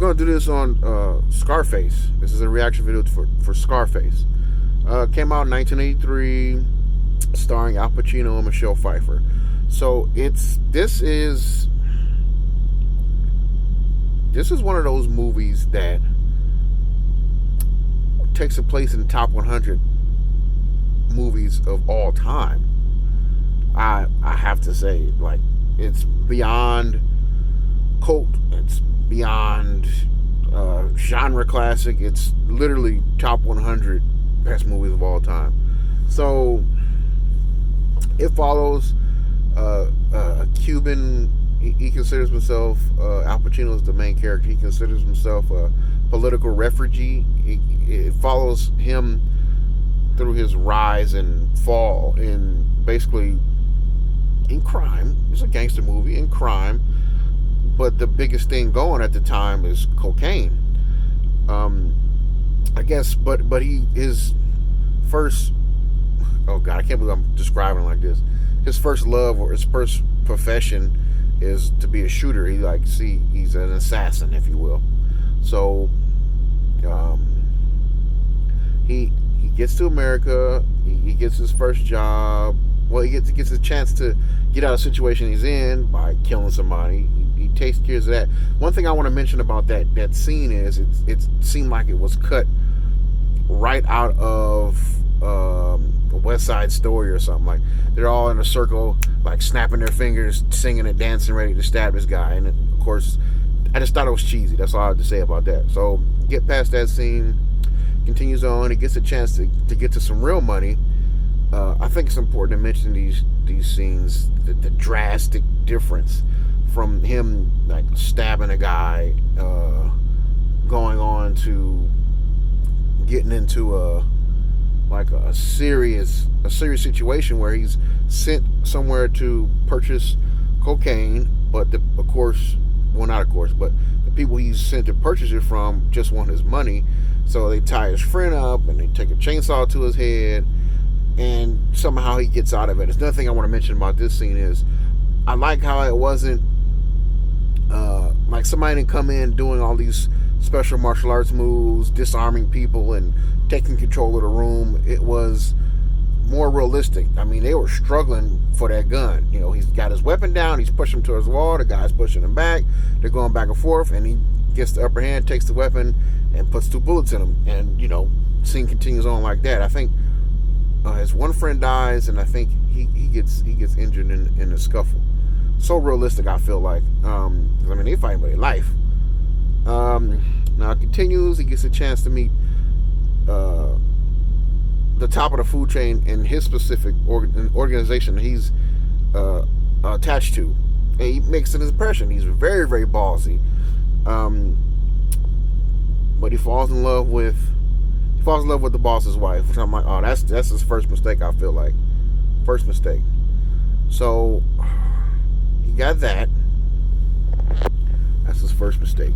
going to do this on Scarface. This is a reaction video for Scarface. Came out in 1983, starring Al Pacino and Michelle Pfeiffer. So this is one of those movies that takes a place in the top 100 movies of all time. I have to say, like, it's beyond cult. It's beyond genre classic. It's literally top 100 best movies of all time. So it follows a Cuban. He considers himself, Al Pacino is the main character. He considers himself a political refugee. It follows him through his rise and fall in basically in crime. It's a gangster movie in crime, but the biggest thing going at the time is cocaine. I guess, but his first, oh God, I can't believe I'm describing it like this. His first love or his first profession is to be a shooter. He's an assassin, if you will. So he gets to America. He gets his first job. Well, he gets a chance to get out of the situation he's in by killing somebody. He takes care of that. One thing I want to mention about that scene is it seemed like it was cut right out of a West Side Story or something. Like, they're all in a circle, like snapping their fingers, singing and dancing, ready to stab this guy. And of course, I just thought it was cheesy. That's all I have to say about that. So get past that scene, continues on. He gets a chance to get to some real money. I think it's important to mention these scenes, the drastic difference from him like stabbing a guy, going on to getting into a serious situation where he's sent somewhere to purchase cocaine, but the people he's sent to purchase it from just want his money. So they tie his friend up and they take a chainsaw to his head, and somehow he gets out of it. There's another thing I want to mention about this scene is I like how it wasn't like somebody didn't come in doing all these special martial arts moves, disarming people and taking control of the room. It was more realistic. I mean, they were struggling for that gun. You know, he's got his weapon down, he's pushing him towards the wall, the guy's pushing him back, they're going back and forth, and he gets the upper hand, takes the weapon, and puts 2 bullets in him. And, you know, scene continues on like that. I think his one friend dies, and I think he gets injured in a scuffle. So realistic, I feel like. I mean, they fighting for their life. Now it continues. He gets a chance to meet the top of the food chain in his specific organization he's attached to. And he makes an impression. He's very, very ballsy. But he falls in love with the boss's wife, which I'm like, oh, that's his first mistake. I feel like first mistake. So he got that. That's his first mistake.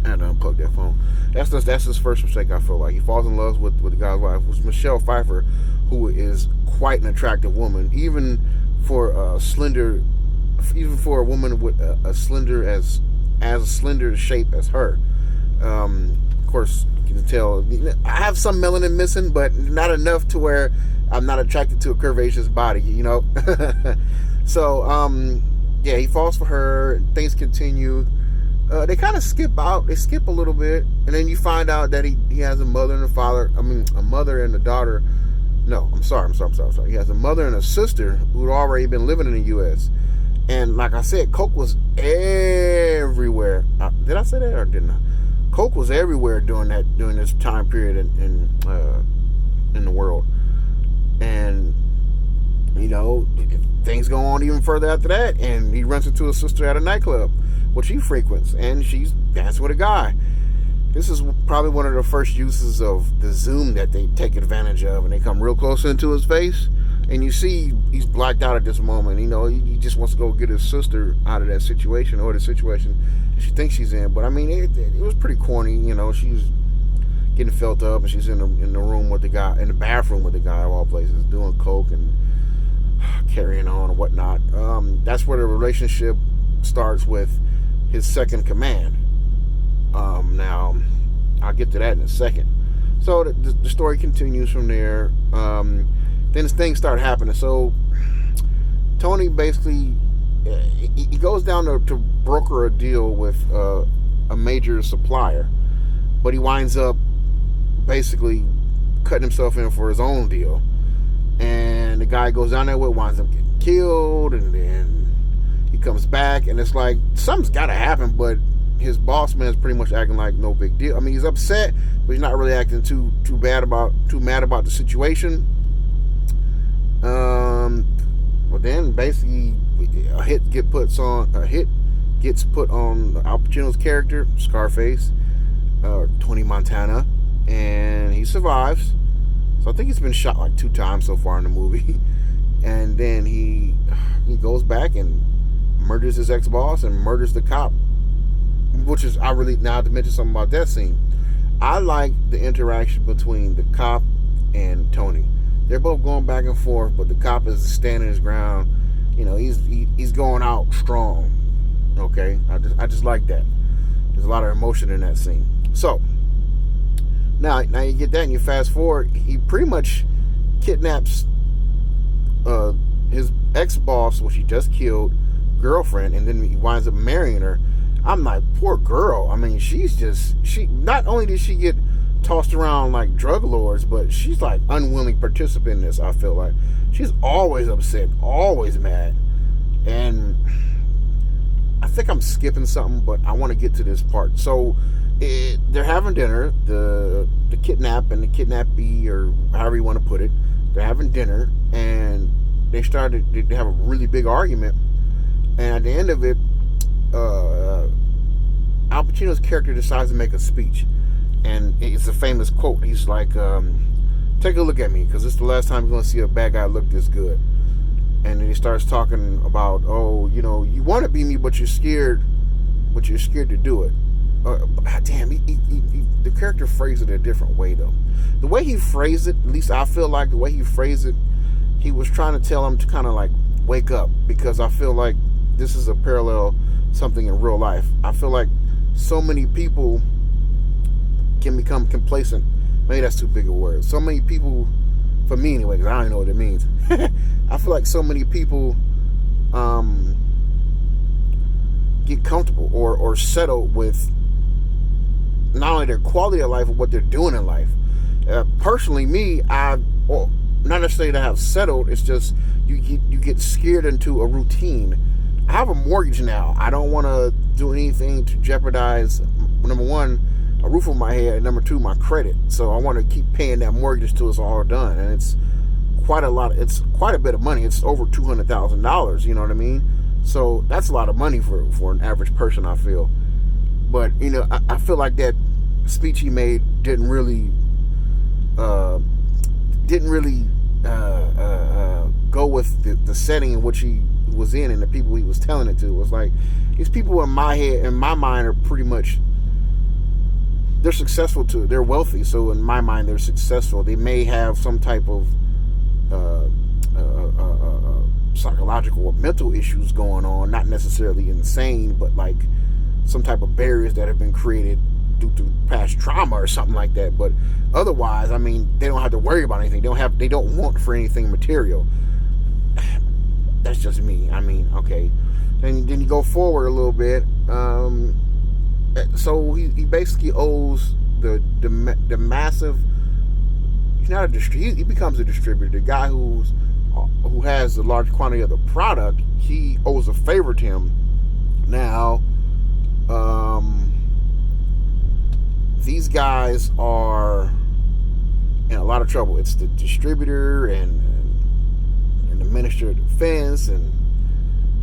I had to unplug that phone. That's his first mistake. I feel like he falls in love with the guy's wife, which is Michelle Pfeiffer, who is quite an attractive woman, even for a woman with a slender shape as her. Of course, you can tell I have some melanin missing, but not enough to where I'm not attracted to a curvaceous body, you know. So yeah, he falls for her. Things continue. They kind of skip out. They skip a little bit, and then you find out that he has a mother and a father. I mean, a mother and a daughter. No, I'm sorry. He has a mother and a sister who'd already been living in the U.S. And like I said, coke was everywhere. Did I say that or didn't I? Coke was everywhere during this time period in the world. And you know, things go on even further after that, and he runs into a sister at a nightclub, which he frequents, and she's dancing with a guy. This is probably one of the first uses of the zoom that they take advantage of, and they come real close into his face, and you see he's blacked out at this moment. You know, he just wants to go get his sister out of that situation, or the situation she thinks she's in. But I mean, it was pretty corny. You know, she's getting felt up, and she's in the room with the guy, in the bathroom with the guy of all places, doing coke and carrying on and whatnot. That's where the relationship starts with his second command. Now, I'll get to that in a second. So the story continues from there. Then things start happening. So Tony basically he goes down to broker a deal with a major supplier, but he winds up basically cutting himself in for his own deal. And the guy goes down there with winds up getting killed, and then he comes back, and it's like something's got to happen, but his boss man is pretty much acting like no big deal. I mean, he's upset, but he's not really acting too mad about the situation. But then basically a hit gets put on Al Pacino's character, Scarface, Tony Montana, and he survives. So I think he's been shot like 2 times so far in the movie. And then he goes back and murders his ex-boss and murders the cop, which is, I really, now to mention something about that scene, I like the interaction between the cop and Tony. They're both going back and forth, but the cop is standing his ground. You know, he's going out strong. Okay, I just like that. There's a lot of emotion in that scene. So now you get that, and you fast forward. He pretty much kidnaps his ex-boss, which he just killed, girlfriend, and then he winds up marrying her. I'm like, poor girl. I mean, she not only did she get tossed around like drug lords, but she's like unwilling participant in this. I feel like she's always upset, always mad, and I think I'm skipping something, but I want to get to this part. So they're having dinner, the kidnap and the kidnappee, or however you want to put it. They're having dinner, and they have a really big argument, and at the end of it, Al Pacino's character decides to make a speech, and it's a famous quote. He's like, take a look at me, because it's the last time you're going to see a bad guy look this good. And then he starts talking about, oh, you know, you want to be me, but you're scared to do it. Damn, the character phrased it a different way, though. The way he phrased it, at least I feel like the way he phrased it, he was trying to tell him to kind of like wake up, because I feel like this is a parallel something in real life. I feel like so many people can become complacent. Maybe that's too big a word. So many people, for me anyway, because I don't even know what it means. I feel like so many people get comfortable or settle with not only their quality of life, but what they're doing in life. Personally, me, not necessarily to have settled, it's just you get scared into a routine. I have a mortgage now. I don't want to do anything to jeopardize, number one, a roof over my head, and number two, my credit. So I want to keep paying that mortgage till it's all done, and it's quite a bit of money. It's over $200,000. You know what I mean? So that's a lot of money for an average person, I feel. But you know, I feel like that speech he made didn't really go with the setting in which he was in and the people he was telling it to. It was like, these people in my mind are pretty much, they're successful too. They're wealthy, so in my mind they're successful. They may have some type of psychological or mental issues going on, not necessarily insane, but like some type of barriers that have been created due to past trauma or something like that. But otherwise, I mean, they don't have to worry about anything. They don't want for anything material. That's just me. I mean, okay. And then you go forward a little bit. So he basically owes the massive. He's not a distributor. He becomes a distributor. The guy who has the large quantity of the product, he owes a favor to him. Now, these guys are in a lot of trouble. It's the distributor and the Minister of Defense and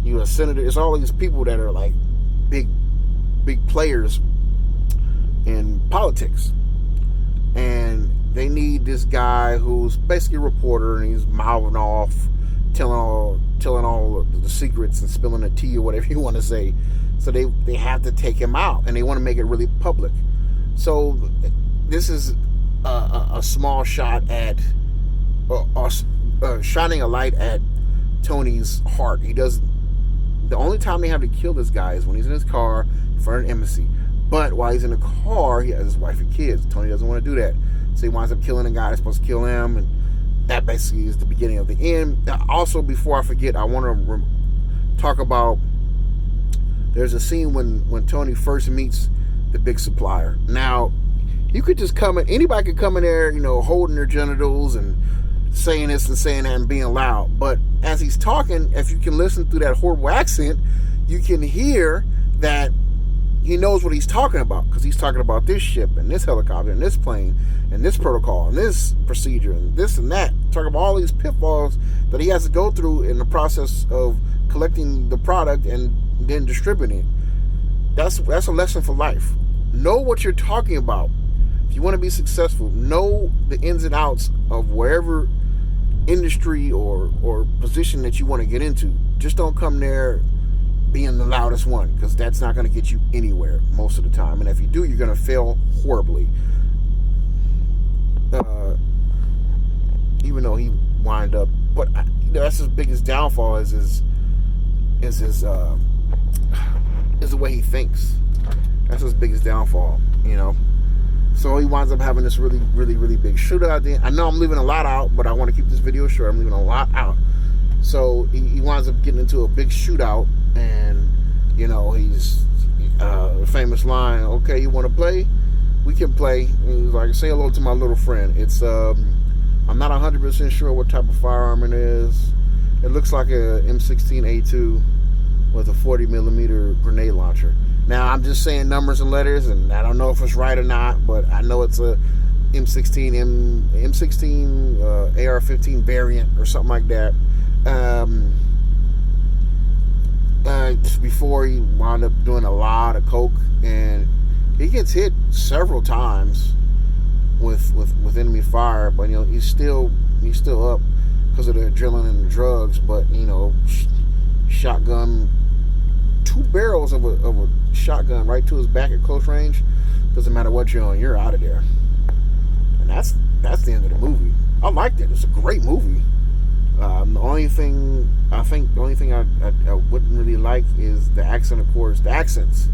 U.S. Senator. It's all these people that are like big players in politics, and they need this guy who's basically a reporter, and he's mouthing off, telling all the secrets and spilling the tea or whatever you want to say. So they have to take him out, and they want to make it really public. So this is a small shot at shining a light at Tony's heart. The only time they have to kill this guy is when he's in his car in front of an embassy. But while he's in the car, he has his wife and kids. Tony doesn't want to do that, so he winds up killing the guy that's supposed to kill him, and that basically is the beginning of the end. Also, before I forget, I want to talk about, there's a scene when Tony first meets the big supplier. Now, you could just come in, anybody could come in there, holding their genitals and saying this and saying that and being loud. But as he's talking, if you can listen through that horrible accent, you can hear that he knows what he's talking about, because he's talking about this ship and this helicopter and this plane and this protocol and this procedure and this and that. Talking about all these pitfalls that he has to go through in the process of collecting the product and then distributing it. That's a lesson for life. Know what you're talking about. If you want to be successful, know the ins and outs of wherever industry or position that you want to get into. Just don't come there being the loudest one, because that's not going to get you anywhere most of the time. And if you do, you're going to fail horribly. Even though he wind up, but that's his biggest downfall is the way he thinks. That's his biggest downfall, So he winds up having this really, really, really big shootout. I know I'm leaving a lot out, but I want to keep this video short. I'm leaving a lot out. So he winds up getting into a big shootout, and he's the famous line, "Okay, you want to play? We can play." And he's like, "Say hello to my little friend." It's I'm not 100% sure what type of firearm it is. It looks like a M16A2 with a 40 millimeter grenade launcher. Now, I'm just saying numbers and letters, and I don't know if it's right or not, but I know it's a M16 AR-15 variant or something like that. Before he wound up doing a lot of coke, and he gets hit several times with enemy fire, but he's still up because of the adrenaline and the drugs. But shotgun, 2 barrels of a shotgun right to his back at close range. Doesn't matter what you're on, you're out of there. And that's the end of the movie. I liked it. It's a great movie. The only thing I wouldn't really like is the accent. Of course, the accents.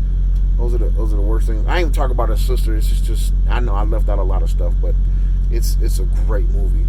Those are the worst things. I ain't even talk about his sister. It's just I know I left out a lot of stuff, but it's a great movie.